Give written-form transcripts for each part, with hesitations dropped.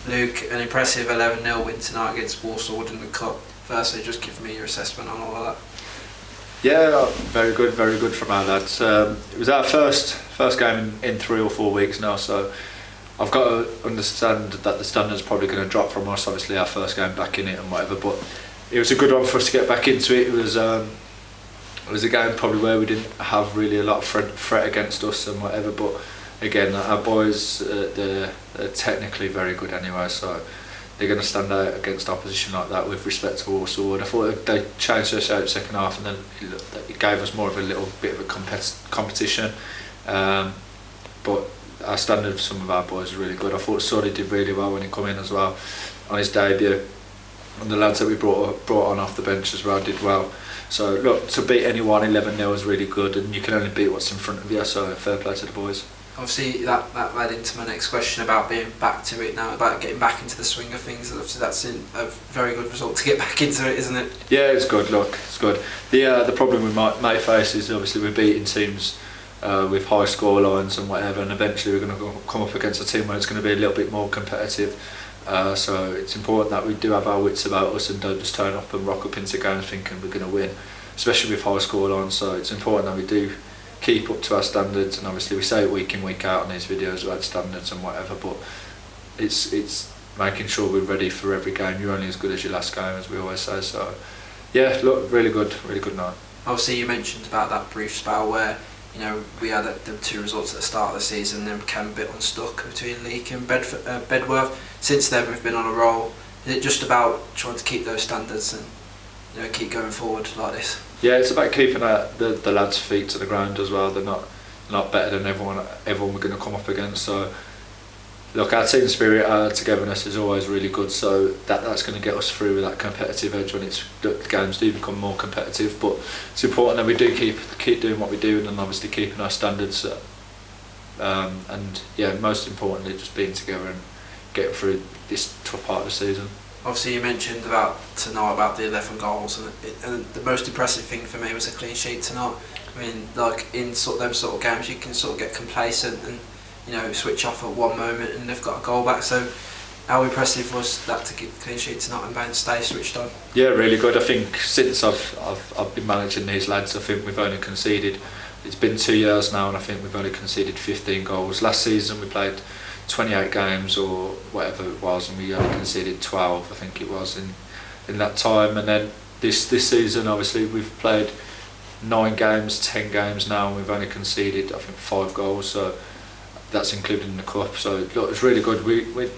Luke, an impressive 11-0 win tonight against Walsall Wood in the Cup. Firstly, just give me your assessment on all of that. Yeah, very good from our lads. It was our first game in 3 or 4 weeks now, so I've got to understand that the standard's probably going to drop from us, obviously our first game back in it and whatever, but it was a good one for us to get back into it. It was a game probably where we didn't have really a lot of threat against us and whatever, but again, our boys, they're technically very good anyway, so they're going to stand out against opposition like that with respect to Walsall Wood. I thought they changed their shape second half, and then it gave us more of a little bit of a competition. But our standard for some of our boys is really good. I thought Sully did really well when he come in as well on his debut, and the lads that we brought on off the bench as well did well. So look, to beat anyone 11-0 is really good, and you can only beat what's in front of you. So fair play to the boys. Obviously that led into my next question about being back to it now, about getting back into the swing of things. Obviously that's a very good result to get back into it, isn't it? Yeah, it's good. Look, it's good. The problem we might face is obviously we're beating teams with high score lines and whatever, and eventually we're going to come up against a team where it's going to be a little bit more competitive. So it's important that we do have our wits about us and don't just turn up and rock up into games thinking we're going to win, especially with high score lines. So it's important that we do keep up to our standards, and obviously we say it week in week out on these videos about standards and whatever, but it's making sure we're ready for every game. You're only as good as your last game, as we always say. So yeah, look, really good night. Obviously you mentioned about that brief spell where we had the 2 results at the start of the season, then became a bit unstuck between Leek and Bedworth. Since then we've been on a roll. Is it just about trying to keep those standards and keep going forward like this? Yeah, it's about keeping the lads' feet to the ground as well. They're not better than everyone we're going to come up against. So look, our team spirit, our togetherness is always really good. So that's going to get us through with that competitive edge when the games do become more competitive. But it's important that we do keep doing what we do, and obviously keeping our standards. And yeah, most importantly, just being together and getting through this tough part of the season. Obviously you mentioned about tonight about the 11 goals, and the most impressive thing for me was a clean sheet tonight. I mean, like in them sort of games you can sort of get complacent and switch off at one moment and they've got a goal back. So how impressive was that to get a clean sheet tonight and then stay switched on? Yeah, really good. I think since I've been managing these lads, I think we've only conceded, it's been 2 years now, and I think we've only conceded 15 goals. Last season we played 28 games or whatever it was, and we only conceded 12, I think it was, in that time. And then this season, obviously, we've played 9 games, 10 games now, and we've only conceded, I think, 5 goals. So that's including the cup. So look, it's really good. We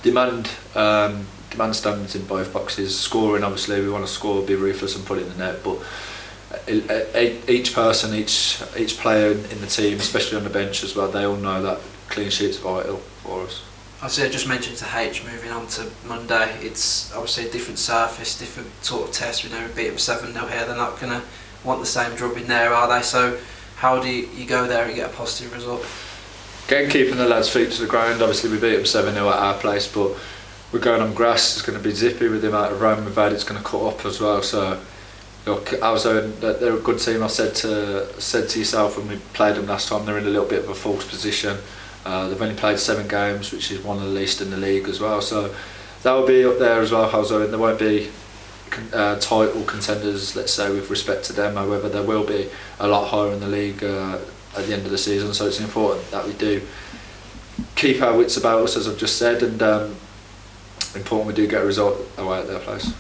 demand standards in both boxes. Scoring, obviously, we want to score, be ruthless, and put it in the net. But each person, each player in the team, especially on the bench as well, they all know that clean sheet's vital for us. Obviously I just mentioned to H, moving on to Monday, it's obviously a different surface, different sort of test. We know we beat them 7-0 here, they're not going to want the same drubbing there, are they? So how do you go there and get a positive result? Again, keeping the lads' feet to the ground. Obviously we beat them 7-0 at our place, but we're going on grass. It's going to be zippy with the amount of rain we've had. It's going to cut up as well. So look, they're a good team. I said to yourself when we played them last time, they're in a little bit of a false position. They've only played 7 games, which is one of the least in the league as well. So that will be up there as well, Halzo, and there won't be title contenders, let's say, with respect to them. However, there will be a lot higher in the league at the end of the season. So it's important that we do keep our wits about us, as I've just said, and important we do get a result away at their place.